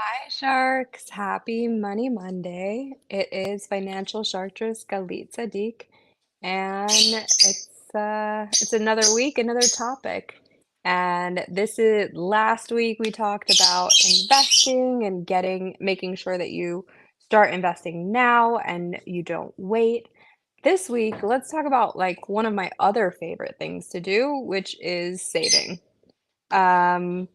Hi, Sharks. Happy Money Monday. It is Financial Sharktress Galit Sadiq, and it's another week, another topic. And this is last week we talked about investing and making sure that you start investing now and you don't wait. This week, let's talk about like one of my other favorite things to do, which is saving. Um,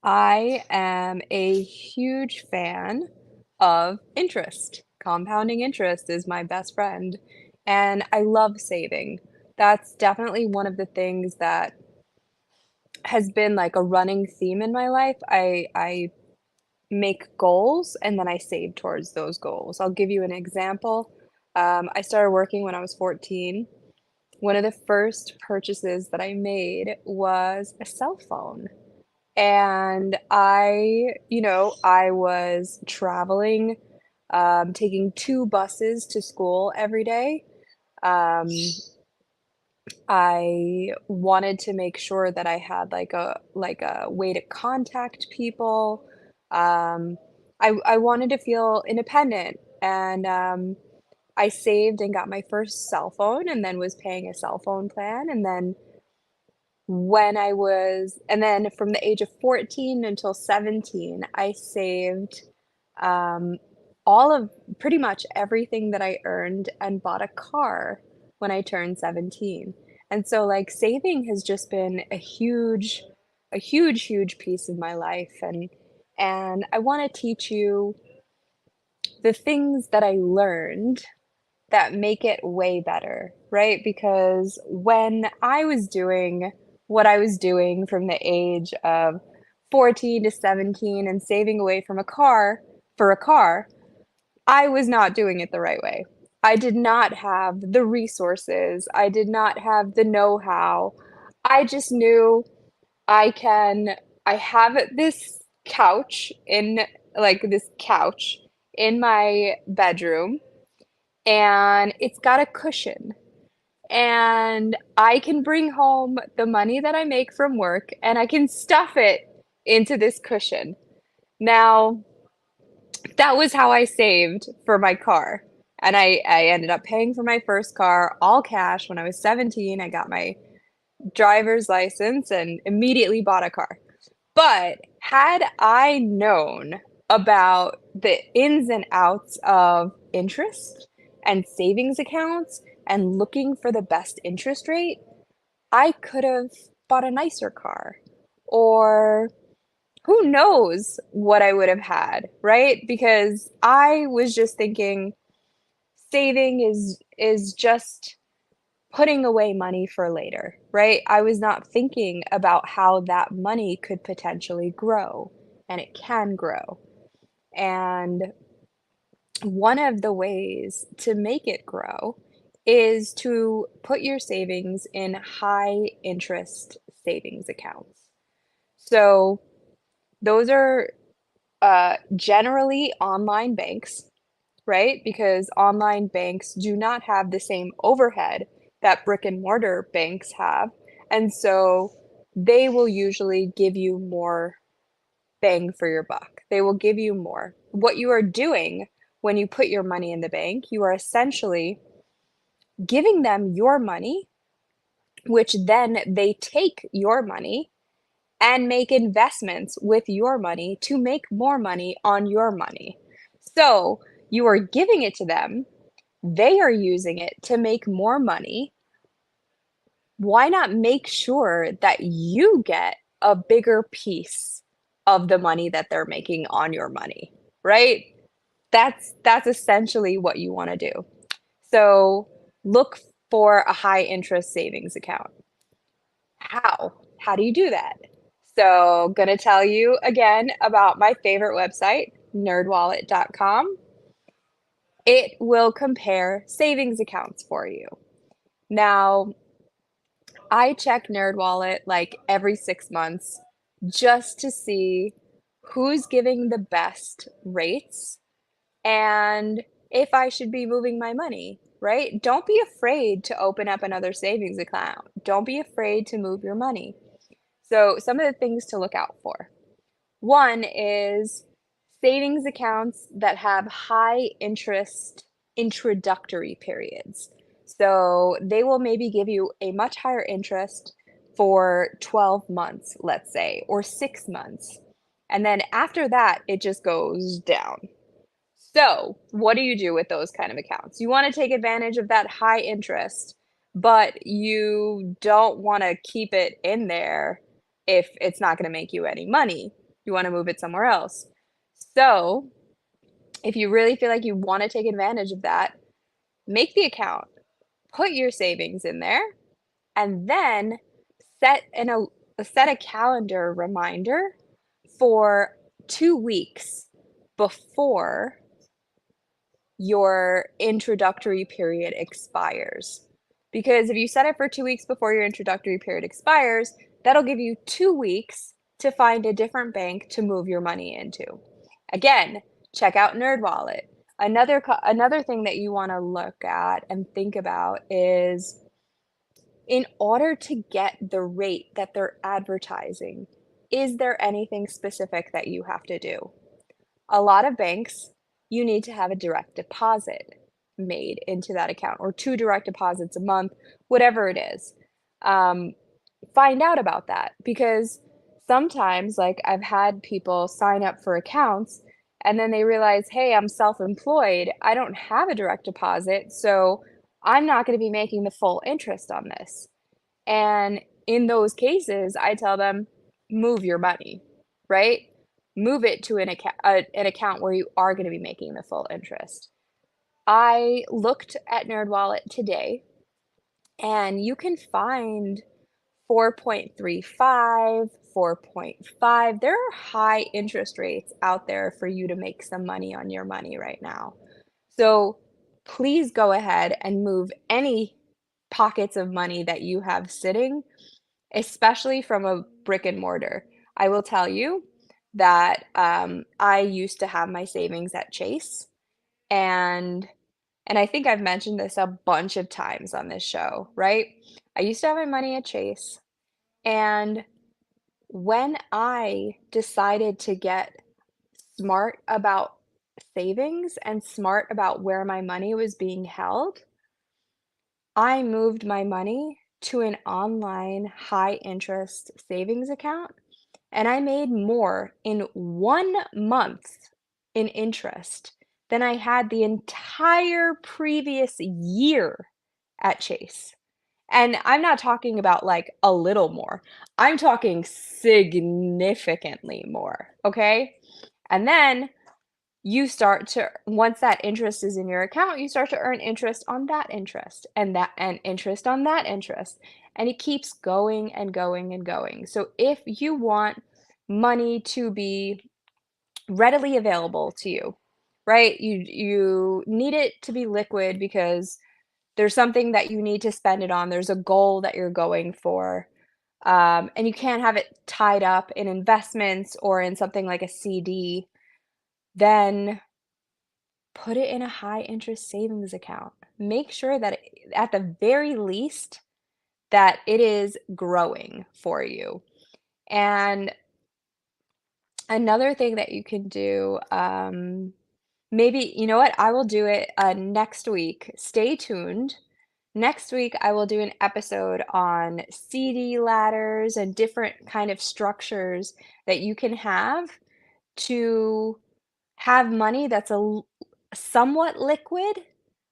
I am a huge fan of interest. Compounding interest is my best friend, and I love saving. That's definitely one of the things that has been like a running theme in my life. I make goals and then I save towards those goals. I'll give you an example. I started working when I was 14. One of the first purchases that I made was a cell phone. And I was traveling, taking 2 buses to school every day. Um, I wanted to make sure that I had like a way to contact people. Um, I wanted to feel independent, and, I saved and got my first cell phone and then was paying a cell phone plan, and then from the age of 14 until 17, I saved, um, all of pretty much everything that I earned and bought a car when I turned 17. And so, like, saving has just been a huge piece of my life, and I wanna teach you the things that I learned that make it way better, right? Because when I was doing what I was doing from the age of 14 to 17 and saving away for a car, I was not doing it the right way. I did not have the resources. I did not have the know-how. I just knew I can I have this couch in my bedroom, and it's got a cushion, and I can bring home the money that I make from work and I can stuff it into this cushion. Now, that was how I saved for my car. And I ended up paying for my first car all cash when I was 17. I got my driver's license and immediately bought a car. But had I known about the ins and outs of interest and savings accounts and looking for the best interest rate, I could have bought a nicer car, or who knows what I would have had, right? Because I was just thinking saving is just putting away money for later, right? I was not thinking about how that money could potentially grow, and it can grow. And one of the ways to make it grow is to put your savings in high interest savings accounts. So those are generally online banks, right? Because online banks do not have the same overhead that brick and mortar banks have. And so they will usually give you more bang for your buck. They will give you more. What you are doing when you put your money in the bank, you are essentially giving them your money, which then they take your money and make investments with your money to make more money on your money. So you are giving it to them, they are using it to make more money. Why not make sure that you get a bigger piece of the money that they're making on your money, right? That's essentially what you want to do. So look for a high interest savings account. How? How do you do that? So, gonna tell you again about my favorite website, nerdwallet.com. It will compare savings accounts for you. Now, I check NerdWallet like every 6 months just to see who's giving the best rates and if I should be moving my money, right? Don't be afraid to open up another savings account. Don't be afraid to move your money. So, some of the things to look out for. One is savings accounts that have high interest introductory periods. So they will maybe give you a much higher interest for 12 months, let's say, or 6 months. And then after that, it just goes down. So, what do you do with those kind of accounts? You wanna take advantage of that high interest, but you don't wanna keep it in there if it's not gonna make you any money. You wanna move it somewhere else. So, if you really feel like you wanna take advantage of that, make the account, put your savings in there, and then set an set a calendar reminder for 2 weeks before your introductory period expires. Because if you set it for 2 weeks before your introductory period expires, that'll give you 2 weeks to find a different bank to move your money into. Again, check out NerdWallet. Another thing that you wanna look at and think about is in order to get the rate that they're advertising, is there anything specific that you have to do? A lot of banks, you need to have a direct deposit made into that account or 2 direct deposits a month, whatever it is. Um, find out about that because sometimes, like, I've had people sign up for accounts and then they realize, "Hey, I'm self-employed. I don't have a direct deposit, so I'm not gonna be making the full interest on this." And in those cases, I tell them, "Move your money," right? Move it to an account where you are gonna be making the full interest. I looked at NerdWallet today, and you can find 4.35, 4.5. There are high interest rates out there for you to make some money on your money right now. So, please go ahead and move any pockets of money that you have sitting, especially from a brick and mortar. I will tell you that, I used to have my savings at Chase, and I think I've mentioned this a bunch of times on this show, right? I used to have my money at Chase, and when I decided to get smart about savings and smart about where my money was being held, I moved my money to an online high interest savings account, and I made more in 1 month in interest than I had the entire previous year at Chase. And I'm not talking about, like, a little more. I'm talking significantly more, okay? And then you start to once that interest is in your account, you start to earn interest on that interest, and interest on that interest, and it keeps going and going and going. So if you want money to be readily available to you, right? You need it to be liquid because there's something that you need to spend it on, there's a goal that you're going for, and you can't have it tied up in investments or in something like a CD, then put it in a high interest savings account. Make sure that at the very least that it is growing for you. And another thing that you can do, maybe, you know what? I will do it next week. Stay tuned. Next week, I will do an episode on CD ladders and different kind of structures that you can have to have money that's somewhat liquid,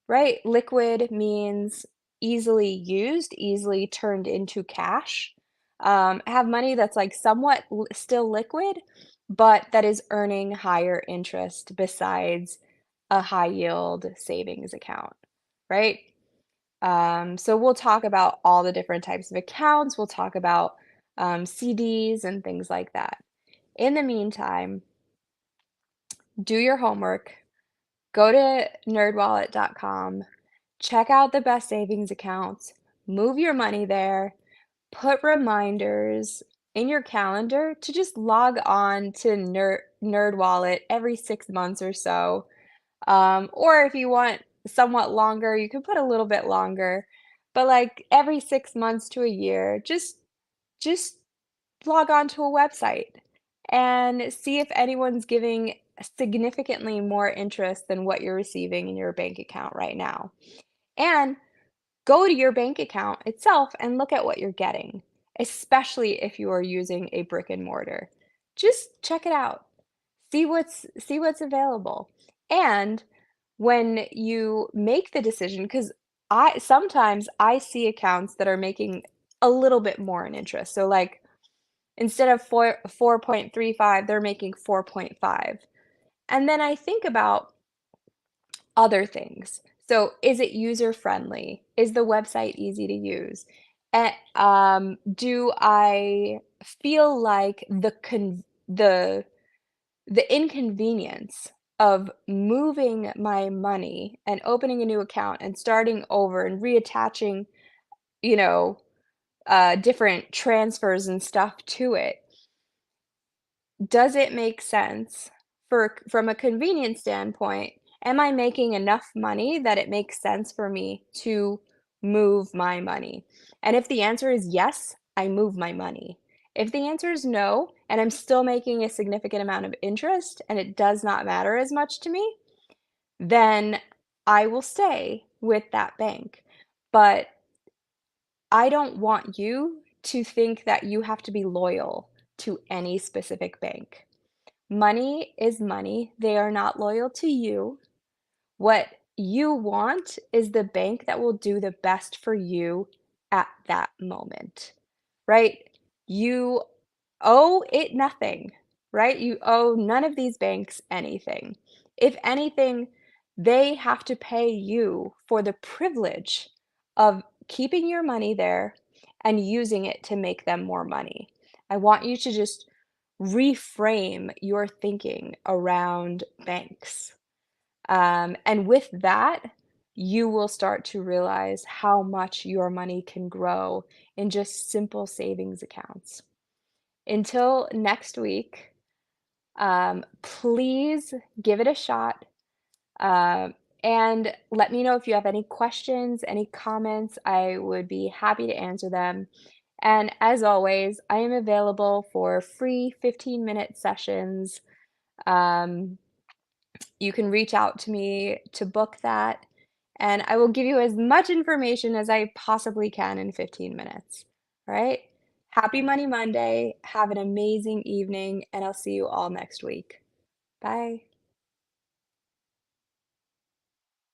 right? Liquid means easily used, easily turned into cash. Have money that's like somewhat still liquid, but that is earning higher interest besides a high yield savings account, right? So we'll talk about all the different types of accounts. We'll talk about CDs and things like that. In the meantime, do your homework, go to nerdwallet.com, check out the best savings accounts, move your money there, put reminders in your calendar to just log on to NerdWallet every 6 months or so. Or if you want somewhat longer, you can put a little bit longer, but like every 6 months to a year, just log on to a website and see if anyone's giving significantly more interest than what you're receiving in your bank account right now. And go to your bank account itself and look at what you're getting, especially if you are using a brick and mortar. Just check it out. See what's available. And when you make the decision, because I sometimes I see accounts that are making a little bit more in interest. So like instead of 4.35, they're making 4.5. And then I think about other things. So is it user friendly? Is the website easy to use? And do I feel like the inconvenience of moving my money and opening a new account and starting over and reattaching, you know, different transfers and stuff to it, does it make sense from a convenience standpoint? Am I making enough money that it makes sense for me to move my money? And if the answer is yes, I move my money. If the answer is no, and I'm still making a significant amount of interest and it does not matter as much to me, then I will stay with that bank. But I don't want you to think that you have to be loyal to any specific bank. Money is money. They are not loyal to you. What you want is the bank that will do the best for you at that moment, right? You owe it nothing, right? You owe none of these banks anything. If anything, they have to pay you for the privilege of keeping your money there and using it to make them more money. I want you to just reframe your thinking around banks. And with that, you will start to realize how much your money can grow in just simple savings accounts. Until next week, please give it a shot. Um, and let me know if you have any questions, any comments. I would be happy to answer them. And as always, I am available for free 15-minute sessions. Um, you can reach out to me to book that, and I will give you as much information as I possibly can in 15 minutes. All right? Happy Money Monday. Have an amazing evening, and I'll see you all next week. Bye.